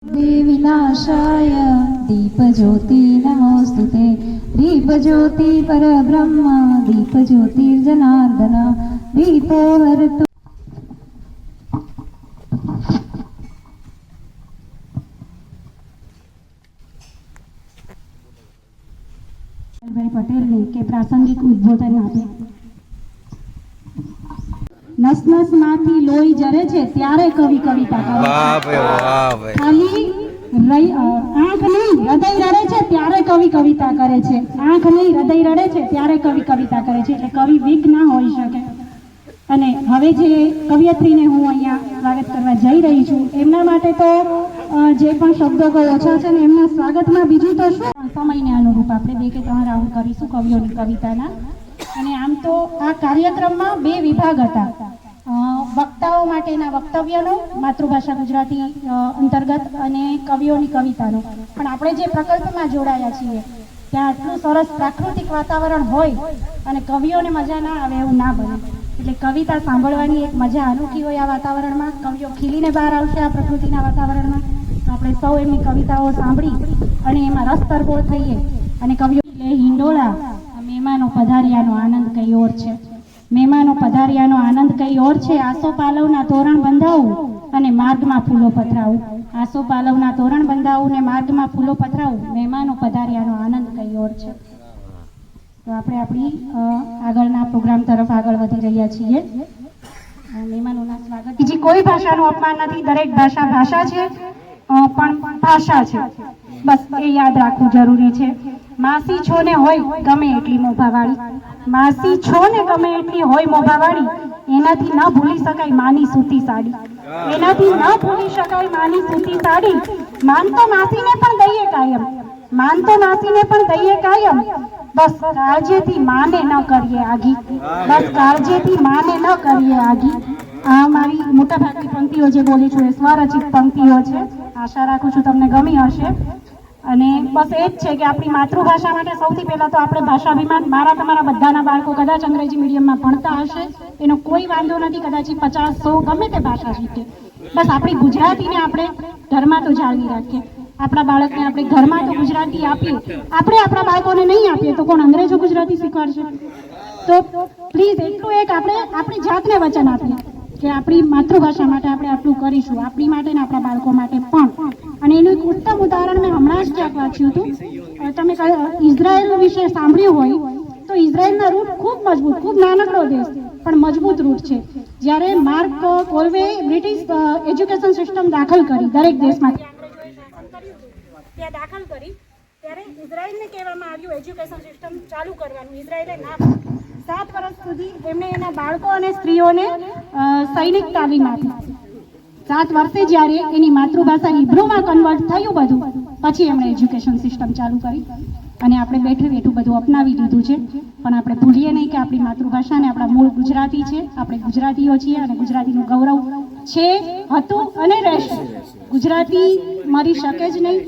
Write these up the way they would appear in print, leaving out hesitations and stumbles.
विनाशाय दीपज्योति नमोस्तुते। दीपज्योति परब्रह्म दीपज्योतिर्जनार्दन दीपो हरतु। पटेल ने के प्रासंगिक उद्बोधन आपे। नस नस माथी लोही जरे छे त्यारे कवि कविता करे। खाली आंख नहीं हृदय रड़े छे त्यारे कवि कविता करे छे। आंख नहीं हृदय रड़े छे त्यारे कवि कविता करे छे। એટલે કવિ વીક ના હોઈ શકે। અને હવે જે કવિયત્રીને હું અહીંયા સ્વાગત કરવા જઈ રહી છું એમના માટે તો જે પણ શબ્દો કોઈ ઓછા છે ને એમના સ્વાગતમાં બીજું તો શું સમયને અનુરૂપ આપણે બે કે ત્રણ રાઉન્ડ કરીશું કવિઓની કવિતાના। અને આમ તો આ કાર્યક્રમમાં બે વિભાગ હતા, વક્તાઓ માટેના વક્તવ્યનો માતૃભાષા ગુજરાતી અંતર્ગત અને કવિઓની કવિતાનો। પણ આપણે જે પ્રકલ્પમાં જોડાયા છીએ ત્યાં આટલું સરસ પ્રાકૃતિક વાતાવરણ હોય અને કવિઓને મજા ના આવે એવું ના બને। એટલે કવિતા સાંભળવાની એક મજા અનોખી હોય આ વાતાવરણમાં। કવિઓ ખીલીને બહાર આવશે આ પ્રકૃતિના વાતાવરણમાં, તો આપણે સૌ એમની કવિતાઓ સાંભળી અને એમાં રસ તરબોળ થઈએ। અને કવિઓ હિંડોળા મહેમાનો પધાર્યાનો આનંદ કઈ ઓર છે। મહેમાનો પધાર્યાનો આનંદ કઈ ઓર છે। આસો પાલવના તોરણ બંધાવું અને માર્ગમાં ફૂલો પથરાવું। આસો પાલવના તોરણ બંધાવું ને માર્ગમાં ફૂલો પથરાવું। મહેમાનો પધાર્યાનો આનંદ કઈ ઓર છે। તો આપણે આપણી આગળના પ્રોગ્રામ તરફ આગળ વધી રહ્યા છીએ। મહેમાનોના સ્વાગત। બીજી કોઈ ભાષાનું અપમાન નથી, દરેક ભાષા ભાષા છે પણ ભાષા છે, બસ એ યાદ રાખવું જરૂરી છે। માસી છો ને હોય ગમે એટલી મોભાવાળી, માસી છો ને ગમે એટલી હોય મોભાવાળી, એનાથી ન ભૂલી શકાય માની સૂતી સાડી। એનાથી ન ભૂલી શકાય માની સૂતી સાડી। માન તો માસીને પણ દઈએ કાયમ, માન તો માસીને પણ દઈએ કાયમ, બસ કાળજેથી માને ન કરીએ આઘી, બસ કાળજેથી માને ન કરીએ આઘી। આ મારી મોટાભાગની પંક્તિઓ જે બોલી છું એ સ્વરચિત પંક્તિઓ છે, આશા રાખું છું તમને ગમી હશે। અને બસ એ જ છે કે આપણી માતૃભાષા માટે સૌથી પહેલાં તો આપણે ભાષાભિમાન, મારા તમારા બધાના બાળકો કદાચ અંગ્રેજી મીડિયમમાં ભણતા હશે એનો કોઈ વાંધો નથી, કદાચ 50, 100 ગમે તે ભાષા શીખે, બસ આપણી ગુજરાતીને આપણે ઘરમાં તો જાળવી રાખીએ। આપણા બાળકને આપણે ઘરમાં તો ગુજરાતી આપીએ, આપણે આપણા બાળકોને નહીં આપીએ તો કોણ અંગ્રેજો ગુજરાતી શીખવાડશે? તો પ્લીઝ એટલું એક આપણે આપણી જાતને વચન આપીએ કે આપણી માતૃભાષા માટે આપણે આટલું કરીશું, આપણી માટે ને આપણા બાળકો માટે પણ। અને એનું એક ઉત્તમ ઉદાહરણ મેં હમણાં જ ક્યાંક વાંચ્યું હતું, તમે ઇઝરાયલ વિશે સાંભળ્યું હોય તો ઇઝરાયલના રૂટ ખૂબ મજબૂત, ખૂબ નાનકડો દેશ પણ મજબૂત રૂટ છે। જ્યારે માર્ક કોલ્વે બ્રિટિશ એજ્યુકેશન સિસ્ટમ દાખલ કરી દરેક દેશમાં ત્યાં દાખલ કરી ત્યારે ઇઝરાયલને કહેવામાં આવ્યું એજ્યુકેશન સિસ્ટમ ચાલુ કરવાનું, ઇઝરાયલે ના પાડી। 7 વર્ષ સુધી એમણે એના બાળકો અને સ્ત્રીઓને સૈનિક તાલીમ આપી। 7 વર્ષે જ્યારે એની માતૃભાષા હિબ્રુમાં કન્વર્ટ થયું બધું, પછી એમણે એજ્યુકેશન સિસ્ટમ ચાલુ કરી અને આપણે બેઠું બેઠું બધું અપનાવી લીધું છે। પણ આપણે ભૂલીએ નહીં કે આપણી માતૃભાષાને આપણા મૂળ ગુજરાતી છે, આપણે ગુજરાતીઓ છીએ અને ગુજરાતીનું ગૌરવ છે, હતું અને રહેશે। ગુજરાતી મરી શકે જ નહીં,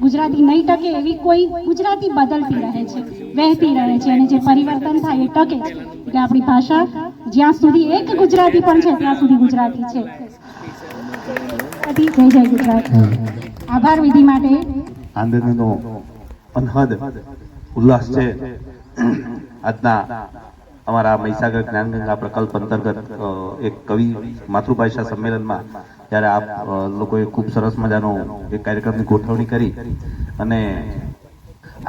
ગુજરાતી નહીં ટકે એવી કોઈ, ગુજરાતી બદલતી રહે છે, વહેતી રહે છે અને જે પરિવર્તન થાય એ ટકે છે। એટલે આપણી ભાષા જ્યાં સુધી એક ગુજરાતી પણ છે ત્યાં સુધી ગુજરાતી છે। જય જય ગુજરાત। આભાર વિધિ માટે આનંદનો અનહદ ઉલ્લાસ છે। આજના અમારા મહીસાગર જ્ઞાનગંગા પ્રકલ્પ અંતર્ગત એક કવિ માતૃભાષા સંમેલનમાં જ્યારે આપ લોકોએ ખૂબ સરસ મજાનો એક કાર્યક્રમની ગોઠવણી કરી અને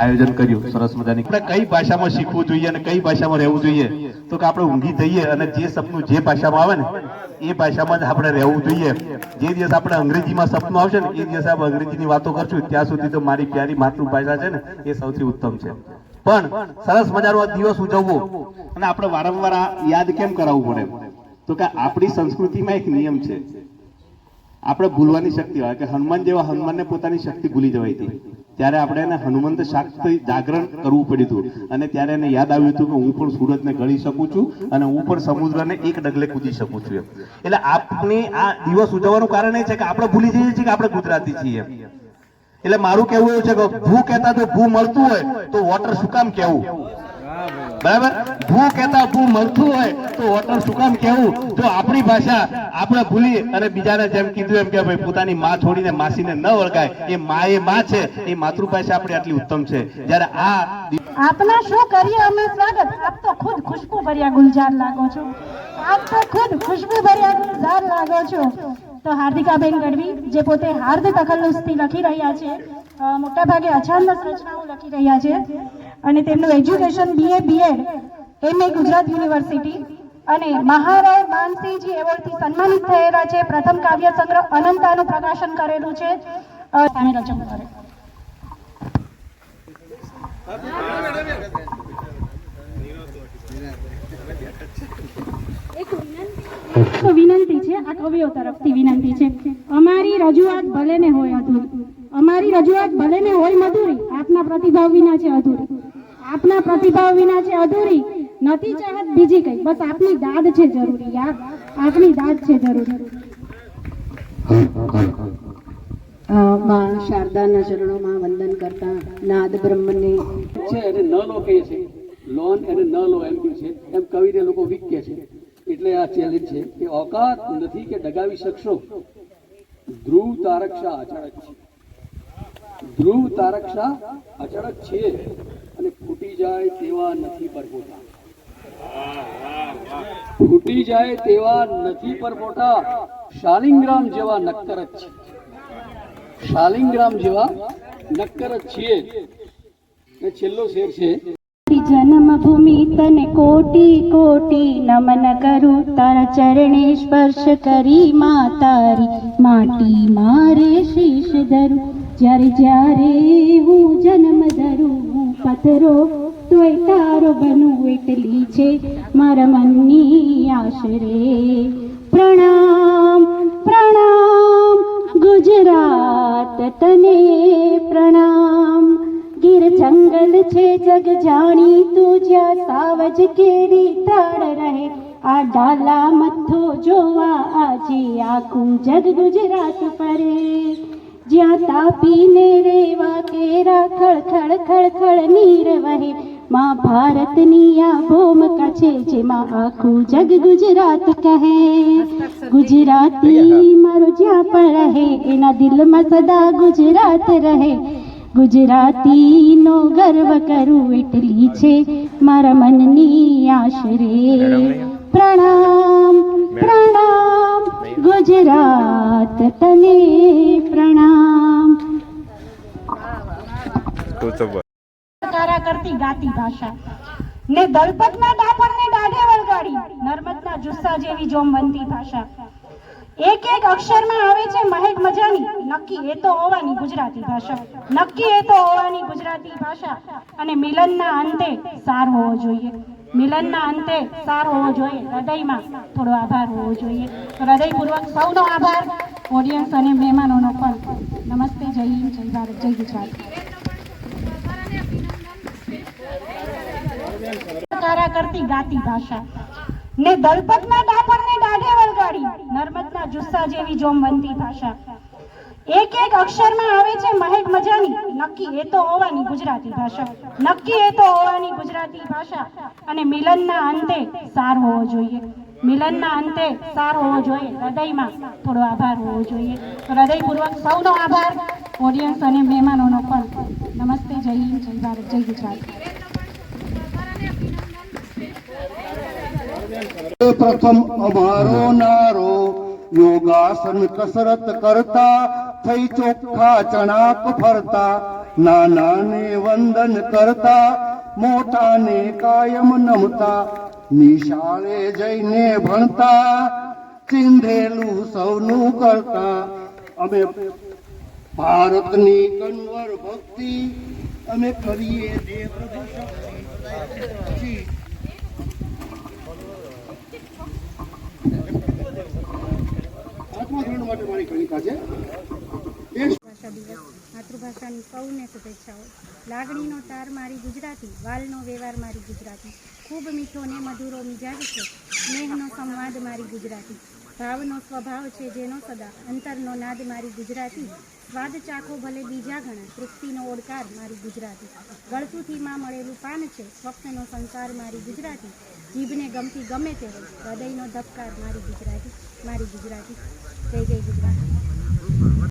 આયોજન કર્યું સરસ મજાની, આપણે કઈ ભાષામાં શીખવું જોઈએ અને કઈ ભાષામાં રહેવું જોઈએ, તો કે આપણે ઊંઘી જઈએ અને જે સપનું જે ભાષામાં આવે ને એ ભાષામાં જ આપણે રહેવું જોઈએ। જે દિવસ આપણે અંગ્રેજીમાં સપનું આવશે ને એ દિવસે આપણે અંગ્રેજીની વાતો કરશું, ત્યાં સુધી તો મારી પ્યારી માતૃભાષા છે ને એ સૌથી ઉત્તમ છે। પણ સરસ મજાનો આ દિવસ ઉજવવો અને આપણે વારંવાર યાદ કેમ કરાવવું પડે, તો કે આપણી સંસ્કૃતિમાં એક નિયમ છે, આપણે ભૂલવાની શક્તિ હોય કે હનુમાન જેવા હનુમાનને પોતાની શક્તિ ભૂલી જવાઈ હતી, ત્યારે આપણે એને હનુમંત શક્તિ જાગરણ કરવું પડ્યું હતું અને ત્યારે એને યાદ આવ્યું હતું કે હું પણ સુરતને ગળી શકું છું અને હું પણ સમુદ્રને એક ડગલે કૂદી શકું છું। એટલે આપણે આ દિવસ ઉજવવાનું કારણ એ છે કે આપણે ભૂલી જઈએ છીએ કે આપણે ગુજરાતી છીએ। એટલે મારું કહેવું એવું છે કે ભૂ કહેતા જો ભૂ મળતું હોય તો વોટર શું કામ કહેવું? બરાબર. ભૂ કહેતા ભૂ મળતું હોય તો વોટર શું કામ કહેવું? જો આપણી ભાષા આપણે ભૂલી અને બીજાને જેમ કીધું એમ કે ભાઈ પોતાની માં છોડીને માસીને ન ઓળખાય, એ માં છે, એ માતૃભાષા આપણી આટલી ઉત્તમ છે. જ્યારે આ આપના શું કરીએ અમે સ્વાગત? આપ તો ખુદ ખુશ્બુ ભર્યા ગુલજાર લાગો છો. આપ તો ખુદ ખુશ્બુ ભર્યા ગુલજાર લાગો છો. તો હાર્દિકાબેન ગઢવી જે પોતે હાર્દ તખલ્લુસથી લખી રહ્યા છે, મોટાભાગે અછાંદસ રચનાઓ લખી રહ્યા છે અને તેમનું education BA BEd MA Gujarat university અને મહારાય માનસિંહજી એવોર્ડથી સન્માનિત થયેલા છે. પ્રથમ કાવ્ય સંગ્રહ અનંતાનું પ્રકાશન કરેલું છે. સામે રચના કરે વિનંતી છે, આ કવિઓ તરફથી વિનંતી છે. અમારી રજૂઆત ભલે ને હોય અધૂરી, અમારી રજૂઆત ભલે ને હોય મધુરી, આપના પ્રતિભાવ વિના છે અધૂરી, આપના પ્રતિભાવ વિના છે અધૂરી. નથી ચાહત બીજી કઈ, બસ આપની દાદ છે જરૂરી યાર, આપની દાદ છે જરૂરી. માં શારદાના ચરણોમાં વંદન કરતા નાદ બ્રહ્મને છે એને ન લો કહે છે, લોન એને ન લો એમ કહ્યું છે. એમ કવિને લોકો વીક કહે છે. એટલે આ ચેલેન્જ છે કે ઓકાત નથી કે ડગાવી શકશો. ધ્રુવ તારકશા અચળક છે, ધ્રુવ તારકશા અચળક છે અને ફૂટી જાય તેવા નથી પરપોટા, ફૂટી જાય તેવા નથી પરપોટા. શાલિંગ્રામ જેવા નક્કર જ છે, શાલિંગ્રામ જેવા નક્કર જ છીએ. અને છેલ્લો શેર છે, જન્મભૂમિ તને કોટી કોટી નમન કરું, તારા ચરણે સ્પર્શ કરી મા તારી માટી મારે શીશ ધરું. જ્યારે જ્યારે હું જન્મ ધરું પથરો તોય તારો બનું એટલી છે મારા મનની આશરે. પ્રણામ પ્રણામ ગુજરાત તને પ્રણામ. ગીર જંગલ છે જગ જાણી તું, જ્યાં સાવજ કેરી તાળ રહે. આ ડાલા મથો જોવા આજે આખું જગ ગુજરાત ફરે. જ્યાં તાપીને રેવા કેરા ખળખળ ખળખળ નીર વહે. માં ભારતની આ ભૂમિકા છે જેમાં આખું જગ ગુજરાત કહે. ગુજરાતી મારો જ્યાં પણ રહે એના દિલમાં સદા ગુજરાત રહે. ગુજરાતીનો ગર્વ કરું એટલી છે મારા મનની આશરે. પ્રણામ પ્રણામ ગુજરાત તને પ્રણામ. કરતી ગાતી ભાષા ને દલપતના ડાપણને દાઢે વળગાડી, નર્મદના જુસ્સા જેવી જોમવંતી ભાષા. એક એક અક્ષરમાં આવે છે મહેક મજાની, નક્કી એ તો હોવાની ગુજરાતી ભાષા, નક્કી એ તો હોવાની ગુજરાતી ભાષા. અને મિલનના અંતે સાર હોવો જોઈએ, મિલનના અંતે સાર હોવો જોઈએ. હૃદયમાં થોડો આભાર હોવો જોઈએ. તો હૃદયપૂર્વક સૌનો આભાર, ઓડિયન્સ અને મહેમાનોનો પણ. નમસ્તે, જય હિન્દ, જય ભારત, જય ગુજરાત. કરતી ગાતી ભાષા ને દલપતના ડાપણને દાઢે વળગાડી, નર્મદના જુસ્સા જેવી જોમવંતી ભાષા. એક એક અક્ષરમાં આવે છે મહેક મજાની, નક્કી એ તો હોવાની ગુજરાતી ભાષા, નક્કી એ તો હોવાની ગુજરાતી ભાષા. અને મિલનના અંતે સાર હોવો જોઈએ, મિલનના અંતે સાર હોવો જોઈએ. હૃદયમાં થોડો આભાર હોવો જોઈએ. તો હૃદયપૂર્વક સૌનો આભાર, ઓડિયન્સ અને મહેમાનોનો પણ. નમસ્તે, જય હિન્દ, જય ભારત, જય ગુજરાત. પ્રથમ અમારો નારો યોગાસન કસરત કરતા, થઈ ચોખ્ખા ચણાક ફરતા, નાનાને વંદન કરતા, મોટાને કાયમ નમતા, નિશાળે જઈને ભણતા, ચીંધેલું સૌનું કરતા. અમે ભારતની કનવર ભક્તિ અમે કરીએ દેવ શક્તિ. માતૃભાષાની સૌને શુભેચ્છાઓ. લાગણીનો તાર મારી ગુજરાતી, વાલનો વ્યવહાર મારી ગુજરાતી, ખૂબ મીઠો ને મધુરો મિજાજ છે, સ્નેહનો સંવાદ મારી ગુજરાતી, ભાવનો સ્વભાવ છે જેનો સદા અંતરનો નાદ મારી ગુજરાતી, સ્વાદ ચાખો ભલે બીજા ઘણા, તૃપ્તિનો ઓડકાર મારી ગુજરાતી, ગળતુથીમાં મળેલું પાન છે સ્વપ્નનો સંસાર મારી ગુજરાતી, જીભને ગમતી ગમે તે હોય, હૃદયનો ધબકાર મારી ગુજરાતી, મારી ગુજરાતી. જય જય ગુજરાત.